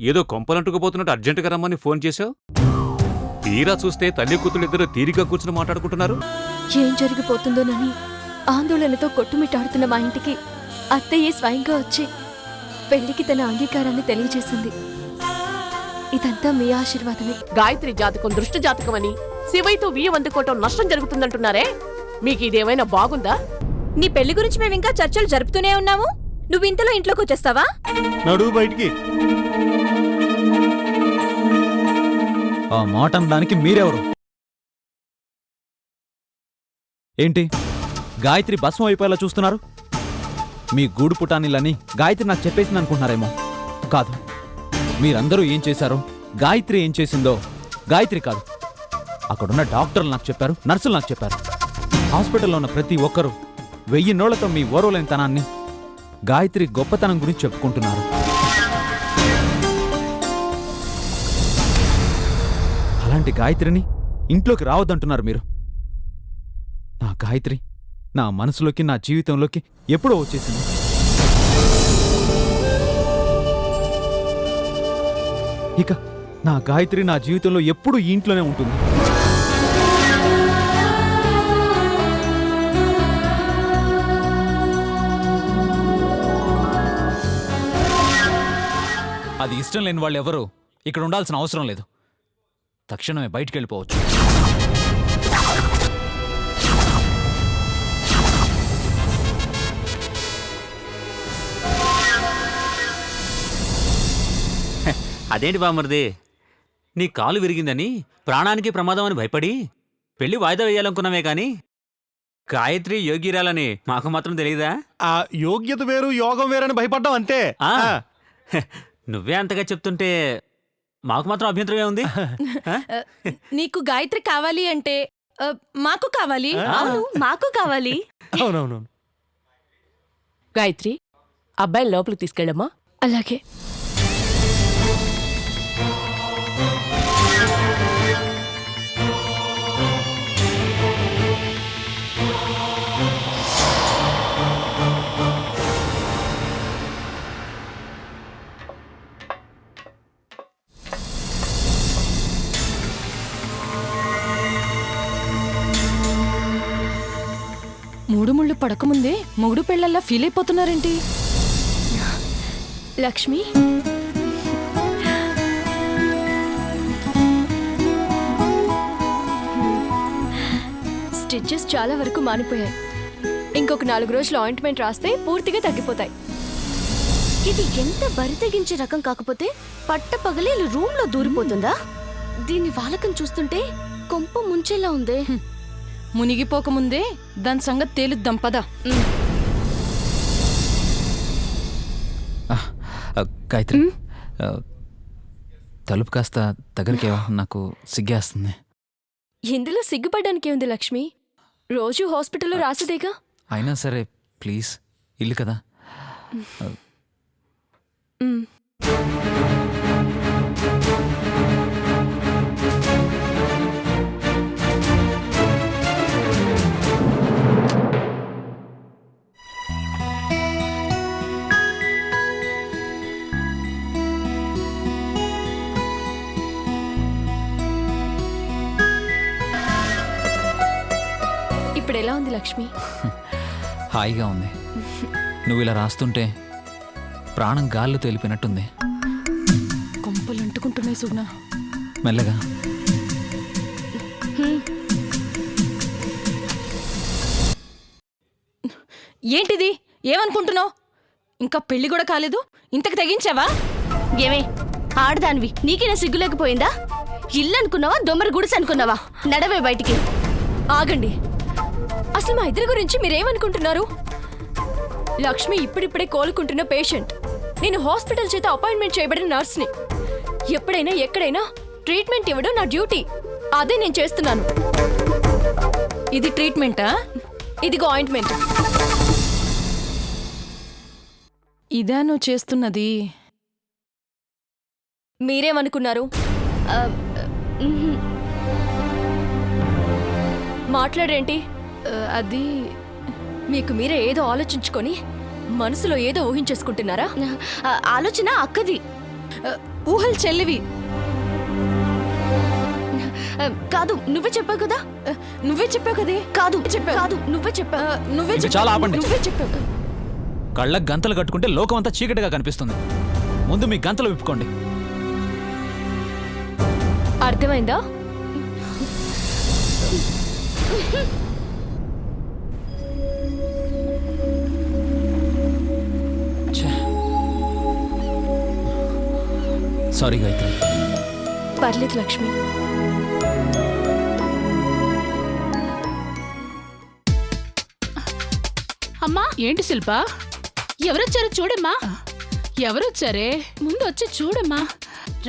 ఏదో కొంపలంటుకుపోతున్నట్టు అర్జెంటుగా రమ్మని ఫోన్ చేశావు. తీరా చూస్తే తల్లి కూతురు ఇద్దరు తీరిగా కూర్చుని మాట్లాడుకుంటున్నారు. ఏం జరిగిపోతుందోనని ఆందోళనతో కొట్టుమిట్టాడుతున్న మా ఇంటికి అత్తయ్య స్వయంగా వచ్చి పెళ్లికి తన అంగీకారాన్ని తెలియజేసింది. ఇదంతా మీ ఆశీర్వాదమే. గాయత్రి జాతకం దృష్టి జాతకమని శివయ్యతో బియ్యం అందుకోవటం నష్టం జరుగుతుందంటున్నారే, మీకు ఇదేమైనా బాగుందా? నీ పెళ్లి గురించి మేమింకా చర్చలు జరుపుతూనే ఉన్నాము. నువ్వు ఇంతలో ఇంట్లోకి వచ్చేస్తావా? నడువు బయటికి. ఆ మాట అనడానికి మీరెవరు? ఏంటి గాయత్రి భస్మం అయిపోయేలా చూస్తున్నారు? మీ గూడు పుటానిలని గాయత్రి నాకు చెప్పేసింది అనుకుంటున్నారేమో. కాదు, మీరందరూ ఏం చేశారో, గాయత్రి ఏం చేసిందో గాయత్రి కాదు, అక్కడున్న డాక్టర్లు నాకు చెప్పారు, నర్సులు నాకు చెప్పారు. హాస్పిటల్లో ఉన్న ప్రతి ఒక్కరూ 1000 నోళ్లతో మీ ఓర్వలేనితనాన్ని, గాయత్రి గొప్పతనం గురించి చెప్పుకుంటున్నారు. అలాంటి గాయత్రిని ఇంట్లోకి రావద్దంటున్నారు మీరు. నా గాయత్రి నా మనసులోకి, నా జీవితంలోకి ఎప్పుడో వచ్చేసింది. ఇక నా గాయత్రి నా జీవితంలో ఎప్పుడూ ఈ ఇంట్లోనే ఉంటుంది. అది ఇష్టం లేని వాళ్ళు ఎవరు ఇక్కడ ఉండాల్సిన అవసరం లేదు. తక్షణమే బయటికి వెళ్ళిపోవచ్చు. అదేంటి బామర్ది, నీ కాలు విరిగిందని, ప్రాణానికి ప్రమాదం అని భయపడి పెళ్లి వాయిదా వేయాలనుకున్నామే కాని గాయత్రి యోగిరాలని మాకు మాత్రం తెలియదా? ఆ యోగ్యత వేరు, యోగం వేరని భయపడ్డాం అంతే. నువ్వే అంతగా చెప్తుంటే మాకు మాత్రం అభ్యంతరమే ఉంది. నీకు గాయత్రి కావాలి అంటే మాకు కావాలి. అవును, మాకు కావాలి. అవునవునవును. గాయత్రి, అబ్బాయిని లోపలికి తీసుకెళ్ళమ్మా. అలాగే. మూడు ముళ్ళు పడకముందే మొగుడు పెళ్ళల్లా ఫీల్ అయిపోతున్నారేంటి? లక్ష్మి, స్టిచెస్ చాలా వరకు మానిపోయాయి. ఇంకొక 4 రోజులు ఆయింట్మెంట్ రాస్తే పూర్తిగా తగ్గిపోతాయి. ఇది ఎంత బరి తెగించే రకం కాకపోతే పట్టపగలే రూమ్ లో దూరిపోతుందా? దీని వాలకం చూస్తుంటే కొంప ముంచేలా ఉందే. మునిగిపోకముందే దాని సంగతి తేలుద్దాం పద. గాయత్రి, తలుపు కాస్త దగ్గరికేవా, నాకు సిగ్గేస్తుంది. ఇందులో సిగ్గుపడ్డానికి ఉంది లక్ష్మి? రోజు హాస్పిటల్లో రాసేదేగా. అయినా సరే ప్లీజ్, ఇల్లు కదా. ఇప్పుడు ఎలా ఉంది లక్ష్మి? హాయిగా ఉంది. నువ్వు ఇలా రాస్తుంటే ప్రాణం గాల్లో తేలిపోయినట్టుంది. కొంపలు అంటుకుంటున్నాయి సుగ్న. మెల్లగా. ఏంటిది? ఏమనుకుంటున్నావు? ఇంకా పెళ్లి కూడా కాలేదు, ఇంతకు తెగించావా? ఏమే ఆడదానివి, నీకేనా సిగ్గు లేకపోయిందా? ఇల్లు అనుకున్నావా, దొమ్మరి గుడిసె అనుకున్నావా? నడవే బయటికి. ఆగండి, అసలు మా ఇద్దరి గురించి మీరేమనుకుంటున్నారు? లక్ష్మి ఇప్పుడిప్పుడే కోలుకుంటున్న పేషెంట్. నేను హాస్పిటల్ చేత అపాయింట్మెంట్ చేయబడిన నర్స్ని. ఎప్పుడైనా ఎక్కడైనా ట్రీట్మెంట్ ఇవ్వడం నా డ్యూటీ. అదే నేను చేస్తున్నాను. ఇది ట్రీట్మెంటా? ఇదిగో ఆయింట్మెంట్. ఇదా నువ్వు చేస్తున్నది? మీరేమనుకున్నారు? మాట్లాడేంటి? అది మీకు మీరే ఏదో ఆలోచించుకొని మనసులో ఏదో ఊహించేసుకుంటున్నారా? ఆలోచన అక్కది. ఊహలు చెల్లివి. కాదు, నువ్వే చెప్పావు కదా. నువ్వే చెప్పావు కదే. కాదు చెప్పావు. కాదు, నువ్వే చెప్పావు. నువ్వే ఇక చాలా ఆపండి. నువ్వే చెప్పావు. కళ్ళకు గంతలు కట్టుకుంటే లోకం అంతా చీకటిగా కనిపిస్తుంది. ముందు మీ గంతలు విప్పుకోండి. అర్థమైందా? సారీ గాయత్రి. పర్లేదు లక్ష్మి. అమ్మా, ఏంటి శిల్ప? ఎవరొచ్చారో చూడమ్మా. ఎవరొచ్చారే? ముందు వచ్చి చూడమ్మా.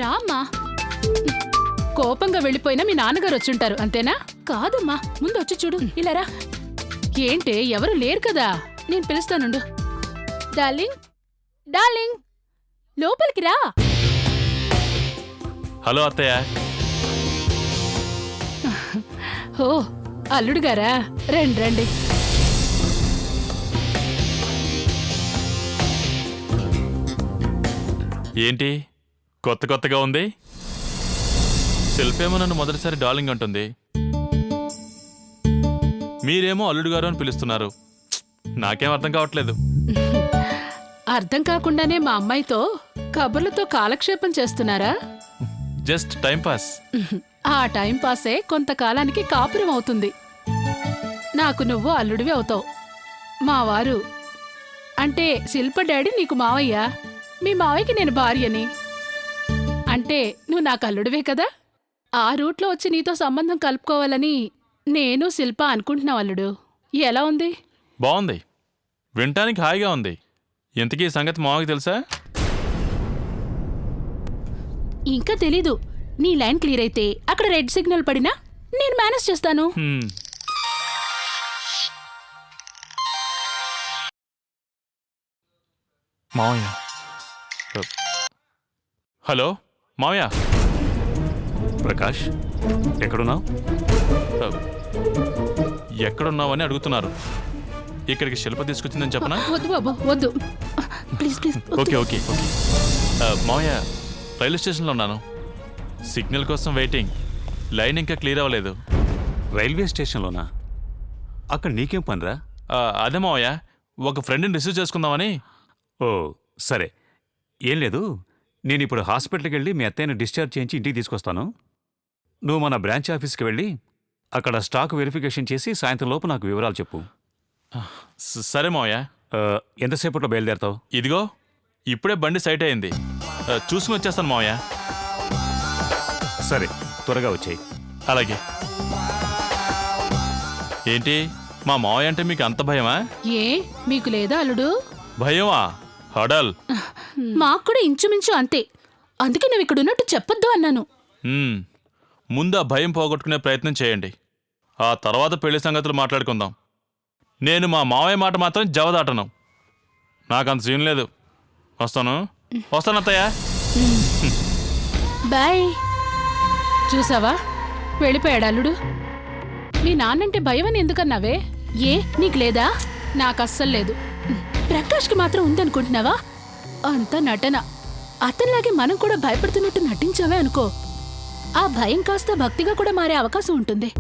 రామ్మా. కోపంగా వెళ్ళిపోయినా మీ నాన్నగారు వచ్చుంటారు, అంతేనా? కాదమ్మా, ముందు వచ్చి చూడు. ఇలా రా. ఏంటి, ఎవరు లేరు కదా? నేను పిలుస్తానుండు. డార్లింగ్, డార్లింగ్, లోపలికి రా. హలో అత్తయ్య. ఓ, అల్లుడు గారా? రండి రండి. ఏంటి కొత్తగా ఉంది? శిల్పేమో నన్ను మొదటిసారి డార్లింగ్ అంటుంది, మీరేమో అల్లుడు గారు అని పిలుస్తున్నారు. నాకేం అర్థం కావట్లేదు. అర్థం కాకుండానే మా అమ్మాయితో కబుర్లతో కాలక్షేపం చేస్తున్నారా? Just time pass. ఆ టైం పాసే కొంతకాలానికి కాపురం అవుతుంది. నాకు నువ్వు అల్లుడివి అవుతావు. మా వారు అంటే శిల్ప డాడీ నీకు మావయ్య, మీ మావయ్యకి నేను భార్యని. అంటే నువ్వు నాకు అల్లుడివే కదా. ఆ రూట్లో వచ్చి నీతో సంబంధం కలుపుకోవాలని నేను శిల్ప అనుకుంటున్నావు అల్లుడు. ఎలా ఉంది? బాగుంది, వినటానికి హాయిగా ఉంది. ఇంతకీ ఈ సంగతి మావకి తెలుసా? ఇంకా తెలీదు. నీ లైన్ క్లియర్ అయితే అక్కడ రెడ్ సిగ్నల్ పడినా నేను మేనేజ్ చేస్తాను. మావయ్య. హలో మావయ్య. ప్రకాష్, ఎక్కడున్నావు? ఎక్కడున్నావని అడుగుతున్నారు. ఇక్కడికి శిల్ప తీసుకొచ్చిందని చెప్పనా? వద్దు బాబు, వద్దు. Please please. Okay okay okay. మావయ్య, రైల్వే స్టేషన్లో ఉన్నాను. సిగ్నల్ కోసం వెయిటింగ్. లైన్ ఇంకా క్లియర్ అవ్వలేదు. రైల్వే స్టేషన్లోనా? అక్కడ నీకేం పనిరా? అదే మావయ్య, ఒక ఫ్రెండ్ని రిసీవ్ చేసుకుందామని. ఓ సరే, ఏం లేదు. నేను ఇప్పుడు హాస్పిటల్కి వెళ్ళి మీ అత్తయ్యని డిశ్చార్జ్ చేయించి ఇంటికి తీసుకొస్తాను. నువ్వు మన బ్రాంచ్ ఆఫీస్కి వెళ్ళి అక్కడ స్టాక్ వెరిఫికేషన్ చేసి సాయంత్రం లోపు నాకు వివరాలు చెప్పు. సరే మావయ్య. ఎంతసేపట్లో బయలుదేరతావు? ఇదిగో ఇప్పుడే బండి సైట్ అయింది, చూసుకుని వచ్చేస్తాను మావయ్య. సరే, త్వరగా వచ్చేయి. అలాగే. ఏంటి మా మావయ్య అంటే మీకు అంత భయమా? ఏ మీకు లేదా అల్లుడు? భయమా? హడల్. మాకు కూడా ఇంచుమించు అంతే. అందుకే నువ్వు ఇక్కడ ఉన్నట్టు చెప్పొద్దు అన్నాను. ముందు ఆ భయం పోగొట్టుకునే ప్రయత్నం చేయండి. ఆ తర్వాత పెళ్లి సంగతులు మాట్లాడుకుందాం. నేను మా మావయ్య మాట మాత్రం జవదాటను. నాకంత సీన్ లేదు. వస్తాను అత్తయ్య. బాయ్. చూసావా, వెళ్ళిపోయాడు అల్లుడు. మీ నాన్నంటే భయం అని ఎందుకన్నావే? ఏ నీకు లేదా? నాకు అస్సలు లేదు. ప్రకాష్కి మాత్రం ఉందనుకుంటున్నావా? అంతా నటన. అతనిలాగే మనం కూడా భయపడుతున్నట్టు నటించావే అనుకో, ఆ భయం కాస్త భక్తిగా కూడా మారే అవకాశం ఉంటుంది.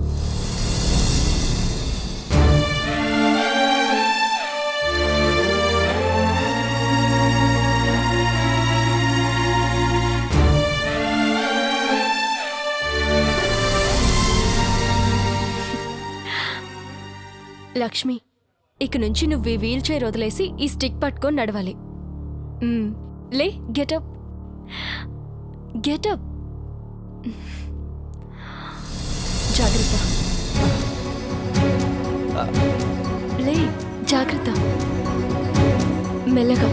లక్ష్మి, ఇక నుంచి నువ్వు ఈ వీల్ చైర్ వదిలేసి ఈ స్టిక్ పట్టుకొని నడవాలి. లే, గెటప్ గెటప్. జాగ్రత్త. లే, జాగ్రత్త. మెల్లగా.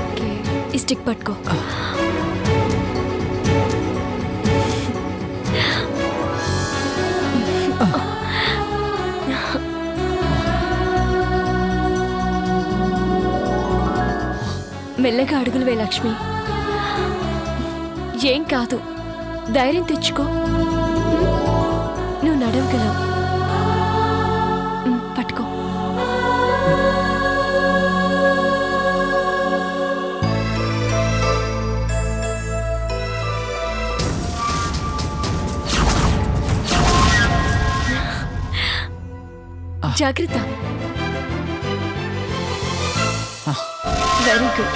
ఓకే, ఈ స్టిక్ పట్టుకో. మెల్లగా అడుగులు వే లక్ష్మి. ఏం కాదు, ధైర్యం తెచ్చుకో. నువ్వు నడవగలవు. పట్టుకో. జాగ్రత్త. Very good.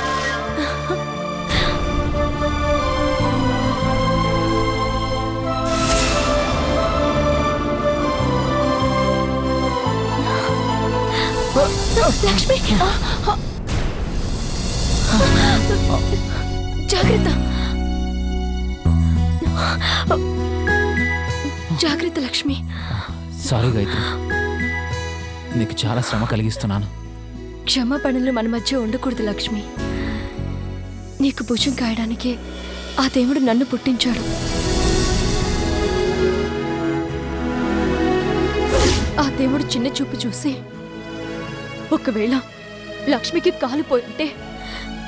లక్ష్మి, జాగ్రత్త. జాగ్రత్త లక్ష్మి. సారీ గాయత్రి, నీకు చాలా శ్రమ కలిగిస్తున్నాను. క్షమాపణలు మన మధ్య ఉండకూడదు లక్ష్మి. నీకు భుజం కాయడానికే ఆ దేవుడు నన్ను పుట్టించాడు. ఆ దేవుడు చిన్న చూపు చూసి ఒకవేళ లక్ష్మికి కాలు పోయింటే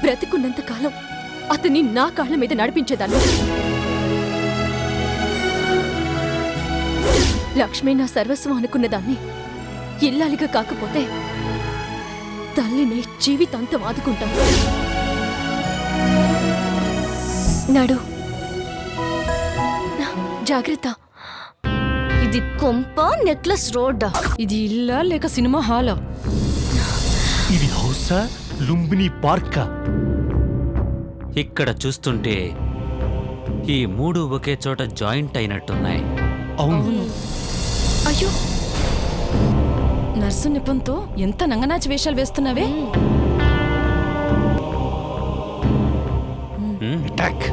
బ్రతికున్నంత కాలం అతన్ని నా కాళ్ళ మీద నడిపించేదాన్ని. లక్ష్మి నా సర్వస్వం అనుకున్నదాన్ని ఇల్లాలిగా కాకపోతే తల్లిని జీవితాంతం ఆదుకుంటాను. నడు. జాగ్రత్త. ఇది కొంప నెక్లెస్ రోడ్. ఇది ఇల్లా లేక సినిమా హాలా? ఇది హౌసా లుంబిని పార్కా? ఇక్కడ చూస్తుంటే ఈ మూడు ఒకే చోట జాయింట్ అయినట్టున్నాయి. అవును. అయ్యో, నర్సు నిపంతో ఎంత నంగనాచి వేషాలు వేస్తున్నావే. అటాక్.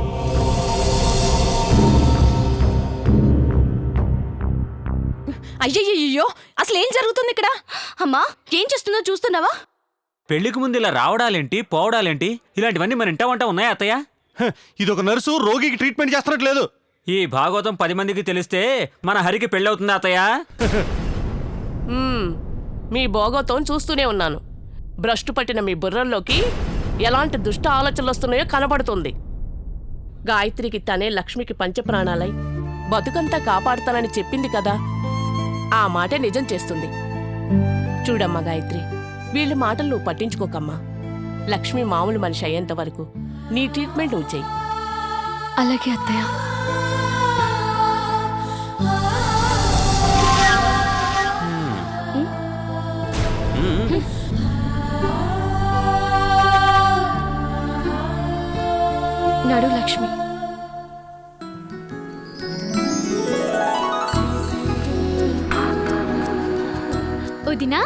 అయ్యయ్యో, అసలు ఏం జరుగుతుంది ఇక్కడ? అమ్మా, ఏం చేస్తుందో చూస్తున్నావా? పెళ్లికి ముందు ఇలా రావడాలేంటి పోవడాలేంటి ఇలాంటివన్నీ మన ఇంట వంట ఉన్నాయా అత్తయ్య? ఇది ఒక నర్సు రోగికి ట్రీట్మెంట్ చేస్తున్నట్లేదు. ఈ భాగవతం 10 మందికి తెలిస్తే మన హరికి పెళ్ళవుతుందా అత్తయ్య? మీ భోగోతం చూస్తూనే ఉన్నాను. భ్రష్టు పట్టిన మీ బుర్రల్లోకి ఎలాంటి దుష్ట ఆలోచనలు వస్తున్నాయో కనబడుతుంది. గాయత్రికి తనే లక్ష్మికి పంచప్రాణాలై బతుకంతా కాపాడుతానని చెప్పింది కదా, ఆ మాటే నిజం చేస్తుంది. చూడమ్మా గాయత్రి, వీళ్ళ మాటలు నువ్వు పట్టించుకోకమ్మా. లక్ష్మి మామూలు మనిషి అయ్యేంత వరకు నీ ట్రీట్మెంట్ నువ్వు చెయ్యి. అలాగే అత్తయ్య. నడు లక్ష్మి. వదినా,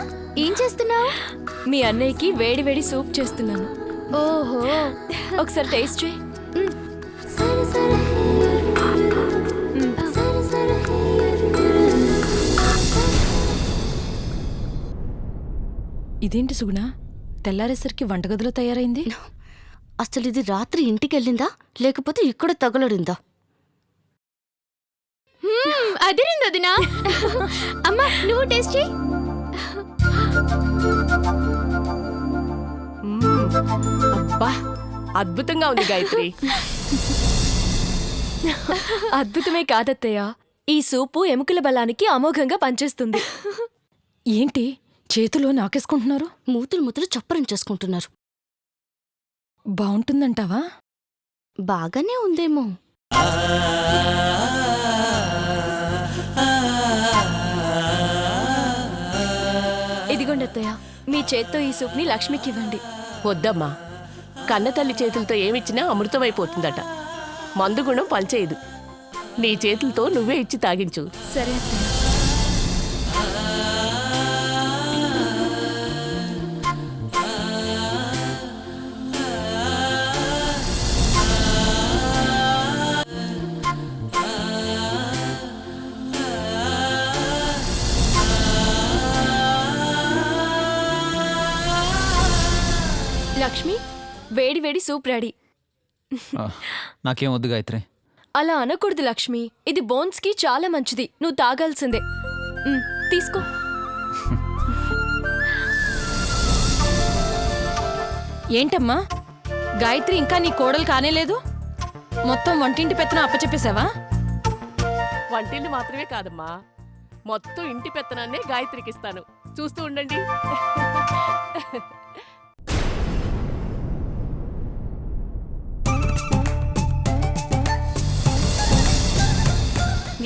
ఏం చేస్తున్నావు? మీ అన్నయ్యకి వేడి వేడి సూప్ చేస్తున్నాను. ఓహో, ఒకసారి టేస్ట్ చేయి. ఇదేంటి సుగుణ, తెల్లారేసరికి వంటగదిలో తయారైంది? అసలు ఇది రాత్రి ఇంటికెళ్ళిందా లేకపోతే ఇక్కడ తగలడిందా? అదిరింది వదినా. అమ్మా, నువ్వు టేస్ట్ చేయి. అబ్బా, అద్భుతంగా ఉంది గాయత్రి. అద్భుతమే కాదత్తయ్య, ఈ సూపు ఎముకల బలానికి అమోఘంగా పనిచేస్తుంది. ఏంటి చేతిలో నాకేసుకుంటున్నారు? మూతులు చప్పరం చేసుకుంటున్నారు. బాగుంటుందంటావా? బాగానే ఉందేమో. ఇదిగోండి అత్తయ్య, మీ చేత్తో ఈ సూప్ని లక్ష్మికి ఇవ్వండి. వద్దమ్మా, కన్నతల్లి చేతులతో ఏమిచ్చినా అమృతమైపోతుందట. మందుగుణం పనిచేయదు. నీ చేతులతో నువ్వే ఇచ్చి తాగించు. సరే అత్తయ్య. లక్ష్మి, వేడి వేడి సూప్ రెడీ. నాకేం వద్దు గాయత్రి. అలా అనకూడదు లక్ష్మి, ఇది బోన్స్ కి చాలా మంచిది. నువ్వు తాగాల్సిందే. తీసుకో. ఏంటమ్మా, గాయత్రి ఇంకా నీ కోడలు కానేలేదు? మొత్తం వంటింటి పెత్తనం అప్పచెప్పేశావా? వంటిల్లు మాత్రమే కాదమ్మా, మొత్తం ఇంటి పెత్తనాన్నే గాయత్రికి ఇస్తాను. చూస్తూ ఉండండి.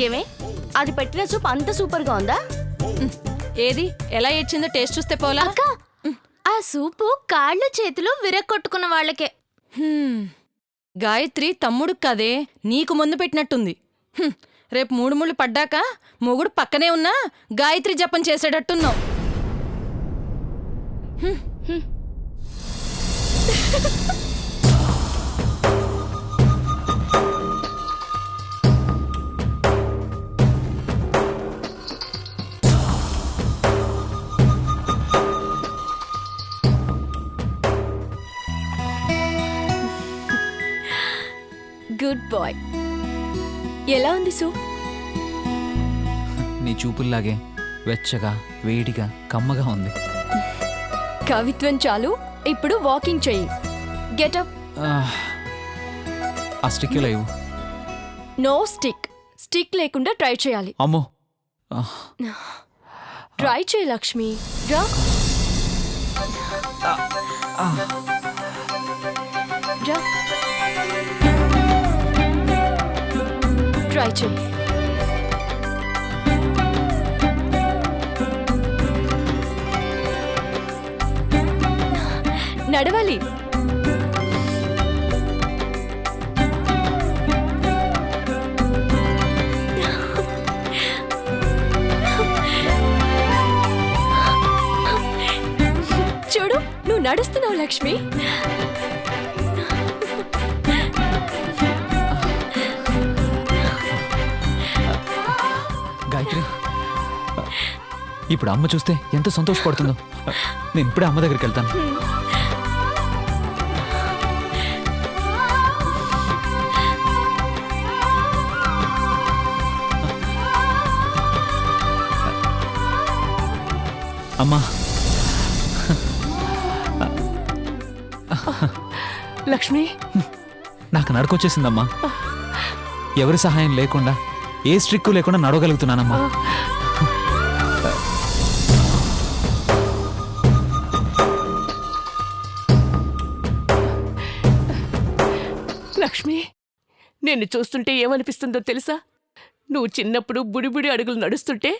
ఏమే, అది పెట్టిన సూప్ అంత సూపర్గా ఉందా? ఏది ఎలా ఏడ్చిందో టేస్ట్ చూస్తే పోలా అక్క ఆ సూపు కాళ్ళు చేతులు విరక్కొట్టుకున్న వాళ్ళకే. గాయత్రి తమ్ముడు కదే నీకు ముందు పెట్టినట్టుంది. రేపు 3 ముళ్ళు పడ్డాక మొగుడు పక్కనే ఉన్నా గాయత్రి జపం చేసేటట్టున్నావు. Good bye. ఎలా ఉంది సూప్? నీ చూపుల్లాగే వెచ్చగా వేడిగా కమ్మగా ఉంది. కవిత్వం చాలు, ఇప్పుడు వాకింగ్ చెయ్యి. గెటప్. ఆ స్టిక్ లేవు. No stick. స్టిక్ లేకుండా ట్రై చేయాలి. అమ్మో. ట్రై చేయి లక్ష్మి. రా. రా. ట్రై చేయి. నడవాలి. చూడు, నువ్వు నడుస్తున్నావు లక్ష్మి. గాయత్రి, ఇప్పుడు అమ్మ చూస్తే ఎంత సంతోషపడుతుందో. నేను ఇప్పుడే అమ్మ దగ్గరికి వెళ్తాను. అమ్మా. లక్ష్మి, నాకు నడకొచ్చేసిందమ్మా. ఎవరి సహాయం లేకుండా, ఏ స్ట్రిక్కు లేకుండా నడవగలుగుతున్నానమ్మా. లక్ష్మి, నిన్ను చూస్తుంటే ఏమనిపిస్తుందో తెలుసా? నువ్వు చిన్నప్పుడు బుడిబుడి అడుగులు నడుస్తుంటే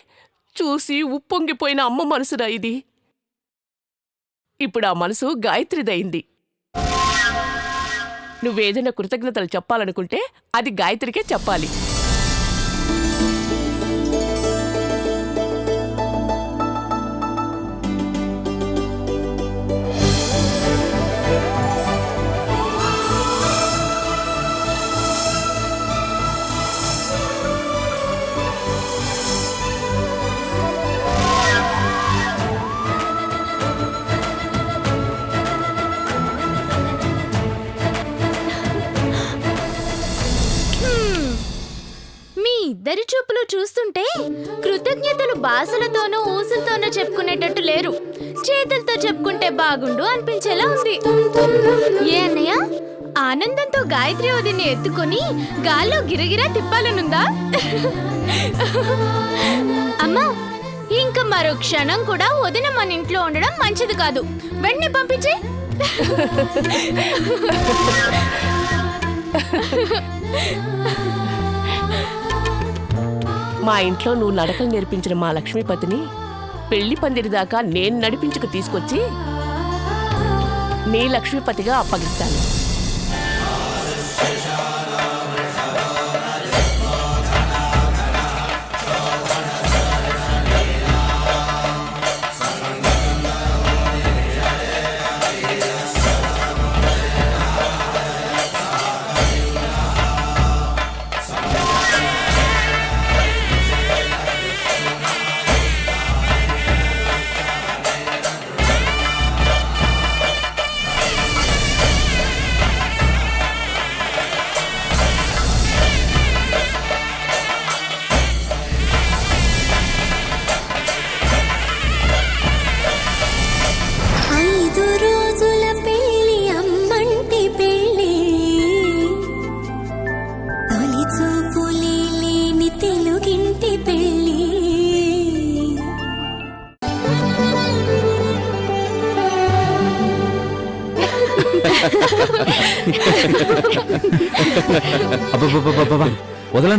చూసి ఉప్పొంగిపోయిన అమ్మ మనసురా ఇది. ఇప్పుడు ఆ మనసు గాయత్రిదయింది. నువ్వేదైనా కృతజ్ఞతలు చెప్పాలనుకుంటే అది గాయత్రికే చెప్పాలి. ఇద్దరి చూపులు చూస్తుంటే కృతజ్ఞతలు భాషలతోనూ ఊసులతోనూ చెప్పుకునేటట్టు లేరు. చేతులతో చెప్పుకుంటే బాగుండు అనిపించేలా ఉంది. ఏ అన్నయ్య, ఆనందంతో గాయత్రి వదిని ఎత్తుకొని గాల్లో గిరగిరా తిప్పాలనుందా? అమ్మా, ఇంకా మరో క్షణం కూడా వదిన మన ఇంట్లో ఉండడం మంచిది కాదు. వెంటనే పంపించే. మా ఇంట్లో నువ్వు నడకలు నేర్పించిన మా లక్ష్మీపతిని పెళ్లి పందిరిదాకా నేను నడిపించుకు తీసుకొచ్చి నీ లక్ష్మీపతిగా అప్పగిస్తాను. అబ్బబ్బబ్బబ్బబ్బ, వదలండి.